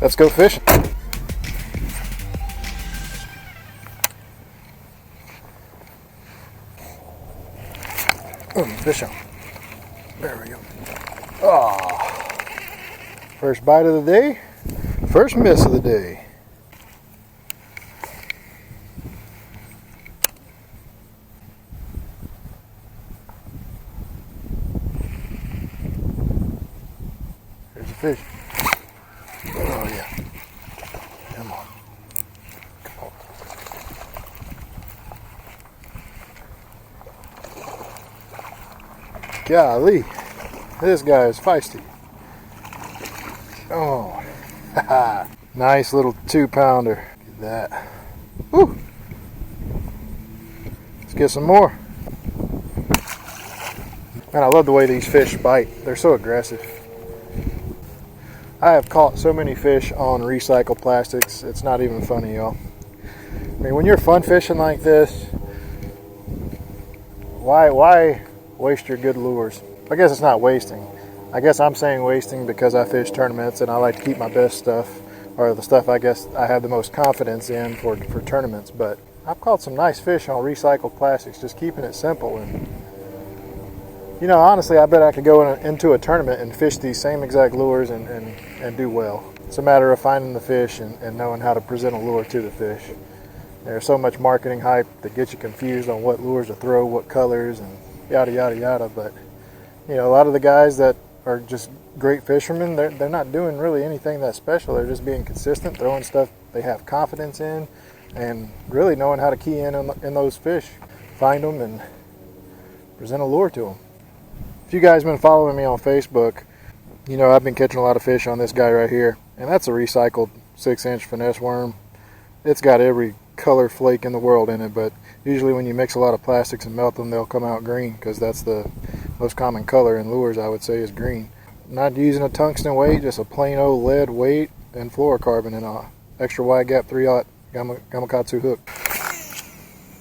Let's go fishing. Fish on. There we go. Oh, first bite of the day, first miss of the day. There's a fish. Oh yeah. Come on. Come on. Golly, this guy is feisty. Oh, nice little 2-pounder. Look at that. Woo. Let's get some more. Man, I love the way these fish bite. They're so aggressive. I have caught so many fish on recycled plastics. It's not even funny, y'all. I mean, when you're fun fishing like this, why waste your good lures? I guess it's not wasting. I guess I'm saying wasting because I fish tournaments and I like to keep my best stuff, or the stuff I guess I have the most confidence in for tournaments. But I've caught some nice fish on recycled plastics, just keeping it simple. And you know, honestly, I bet I could go into a tournament and fish these same exact lures and do well. It's a matter of finding the fish and knowing how to present a lure to the fish. There's so much marketing hype that gets you confused on what lures to throw, what colors, and yada yada yada. But you know, a lot of the guys that are just great fishermen, they're not doing really anything that special. They're just being consistent, throwing stuff they have confidence in, and really knowing how to key in those fish, find them, and present a lure to them. If you guys been following me on Facebook, you know I've been catching a lot of fish on this guy right here, and that's a recycled 6-inch finesse worm. It's got every color flake in the world in it, but usually when you mix a lot of plastics and melt them, they'll come out green, because that's the most common color in lures, I would say, is green. Not using a tungsten weight, just a plain old lead weight and fluorocarbon and a extra wide gap 3/0 Gamakatsu hook.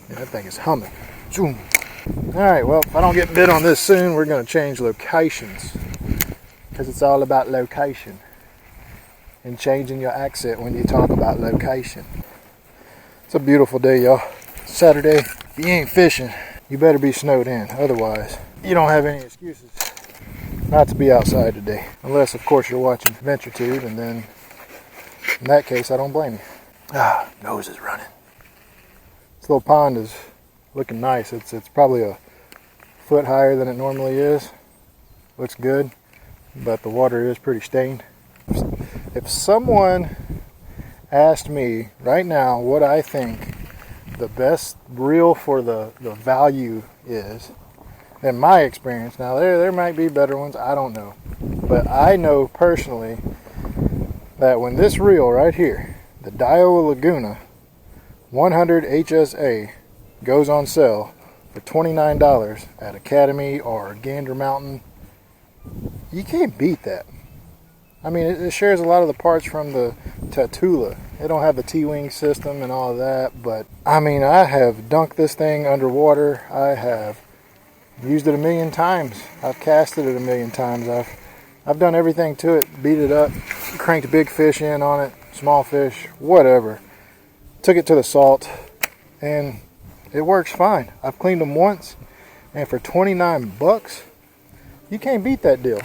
Yeah, that thing is humming. Zoom. Alright, well, if I don't get bit on this soon, we're going to change locations, because it's all about location and changing your accent when you talk about location. It's a beautiful day, y'all. Saturday. If you ain't fishing, you better be snowed in. Otherwise, you don't have any excuses not to be outside today. Unless, of course, you're watching VentureTube, and then in that case, I don't blame you. Ah, nose is running. This little pond is looking nice. It's probably a foot higher than it normally is. Looks good, but the water is pretty stained. If someone asked me right now what I think the best reel for the value is, in my experience, now there might be better ones, I don't know, but I know personally that when this reel right here, the Daiwa Laguna 100 HSA, goes on sale for $29 at Academy or Gander Mountain, you can't beat that. I mean, it shares a lot of the parts from the Tatula. It don't have the T-wing system and all of that, but I mean, I have dunked this thing underwater. I have used it 1,000,000 times. I've casted it 1,000,000 times. I've done everything to it, beat it up, cranked big fish in on it, small fish, whatever. Took it to the salt, and it works fine. I've cleaned them once, and for 29 bucks, you can't beat that deal.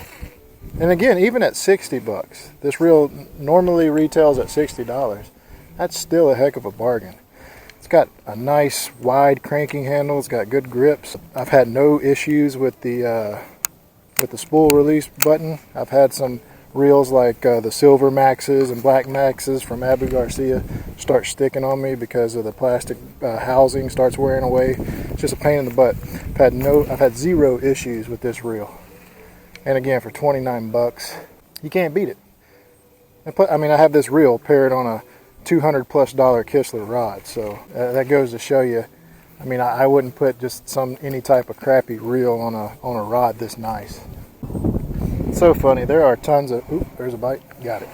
And again, even at 60 bucks, this reel normally retails at $60. That's still a heck of a bargain. It's got a nice wide cranking handle. It's got good grips. I've had no issues with the spool release button. I've had some reels like the Silver Maxes and Black Maxes from Abu Garcia start sticking on me because of the plastic housing starts wearing away. It's just a pain in the butt. I've had zero issues with this reel. And again, for 29 bucks, you can't beat it. I mean, I have this reel paired on a $200+ Kistler rod, so that goes to show you. I mean, I wouldn't put just any type of crappy reel on a rod this nice. It's so funny. There are tons of. Oop, there's a bite. Got it.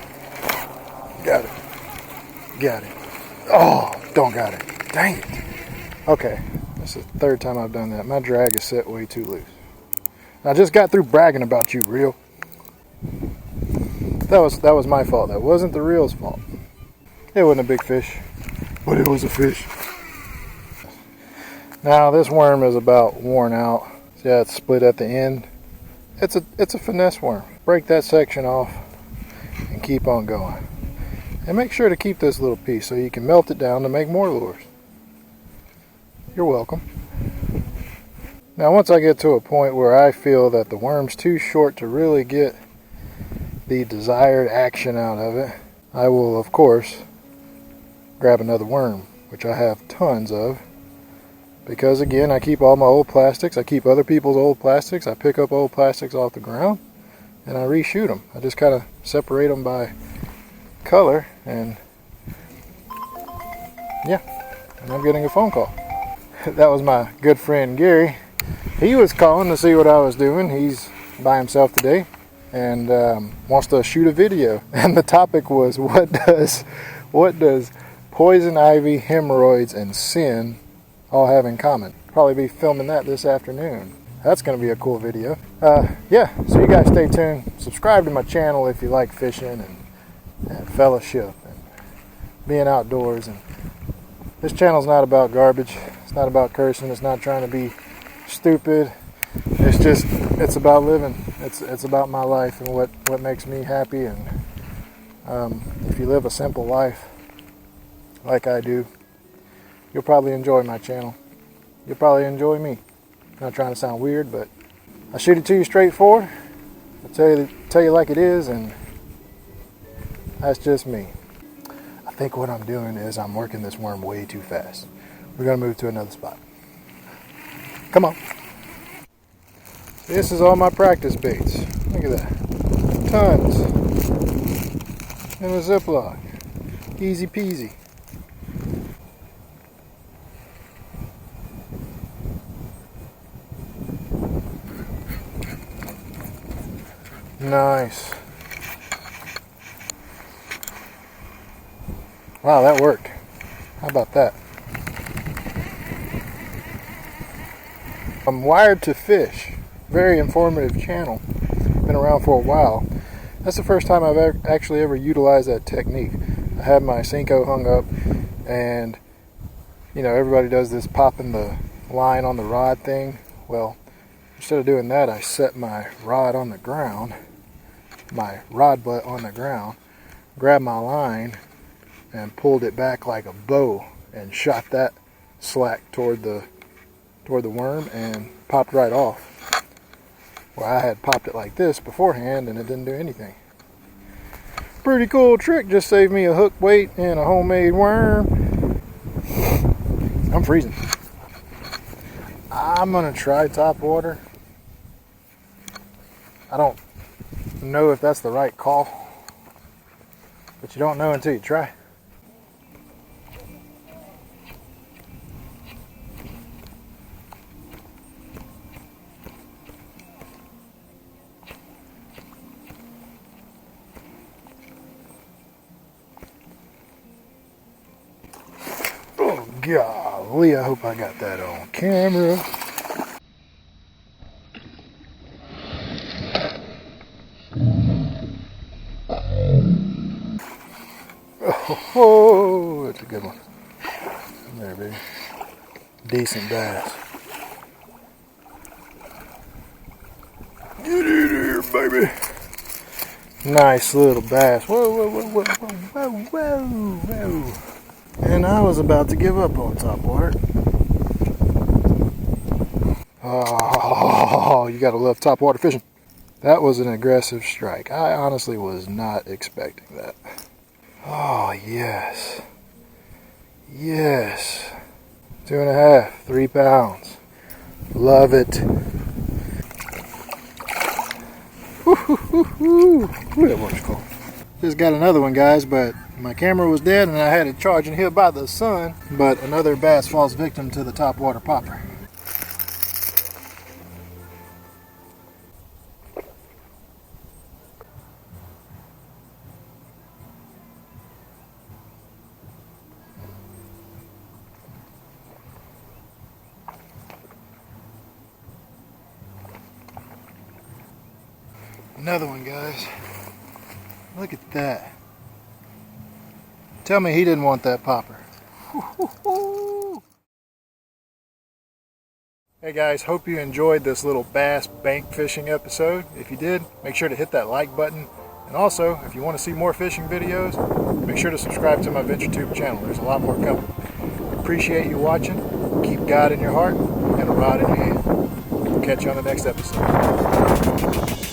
Got it. Got it. Oh, don't got it. Dang it. Okay, this is the third time I've done that. My drag is set way too loose. I just got through bragging about you, reel. That was my fault. That wasn't the reel's fault. It wasn't a big fish, but it was a fish. Now this worm is about worn out. See how it's split at the end? It's a finesse worm. Break that section off and keep on going. And make sure to keep this little piece so you can melt it down to make more lures. You're welcome. Now once I get to a point where I feel that the worm's too short to really get the desired action out of it, I will of course grab another worm, which I have tons of. Because again, I keep all my old plastics, I keep other people's old plastics, I pick up old plastics off the ground and I reshoot them. I just kind of separate them by color, and yeah, and I'm getting a phone call. That was my good friend Gary. He was calling to see what I was doing. He's by himself today and wants to shoot a video. And the topic was, what does poison ivy, hemorrhoids, and sin all have in common? Probably be filming that this afternoon. That's going to be a cool video. Yeah, so you guys stay tuned. Subscribe to my channel if you like fishing and fellowship and being outdoors. And this channel's not about garbage. It's not about cursing. It's not trying to be stupid. It's about living. It's about my life and what makes me happy. And if you live a simple life like I do, you'll probably enjoy my channel. You'll probably enjoy me. I'm not trying to sound weird, but I shoot it to you straightforward. I tell you like it is, and that's just me. I think what I'm doing is I'm working this worm way too fast. We're gonna move to another spot. Come on. This is all my practice baits. Look at that. Tons. In a Ziploc. Easy peasy. Nice. Wow, that worked. How about that? I'm Wired to Fish. Very informative channel. Been around for a while. That's the first time I've actually ever utilized that technique. I had my Senko hung up, and you know, everybody does this popping the line on the rod thing. Well, instead of doing that, I set my rod on the ground, my rod butt on the ground, grabbed my line and pulled it back like a bow and shot that slack toward the worm and popped right off. Well, I had popped it like this beforehand and it didn't do anything. Pretty cool trick, just saved me a hook weight and a homemade worm. I'm freezing. I'm gonna try top water. I don't know if that's the right call, but you don't know until you try. Oh golly, I hope I got that on camera. Oh, that's a good one. There, baby. Decent bass. Get in here, baby. Nice little bass. Whoa, whoa, whoa, whoa, whoa, whoa, whoa, whoa. And I was about to give up on top water. Oh, you gotta love top water fishing. That was an aggressive strike. I honestly was not expecting that. Oh, yes. Yes. 2.5, 3 pounds. Love it. Woo, that one's cool. Just got another one, guys, but my camera was dead and I had it charging here by the sun. But another bass falls victim to the top water popper. Another one, guys. Look at that. Tell me he didn't want that popper. Hey guys, hope you enjoyed this little bass bank fishing episode. If you did, make sure to hit that like button. And also, if you want to see more fishing videos, make sure to subscribe to my VentureTube channel. There's a lot more coming. Appreciate you watching. Keep God in your heart and a rod in your hand. We'll catch you on the next episode.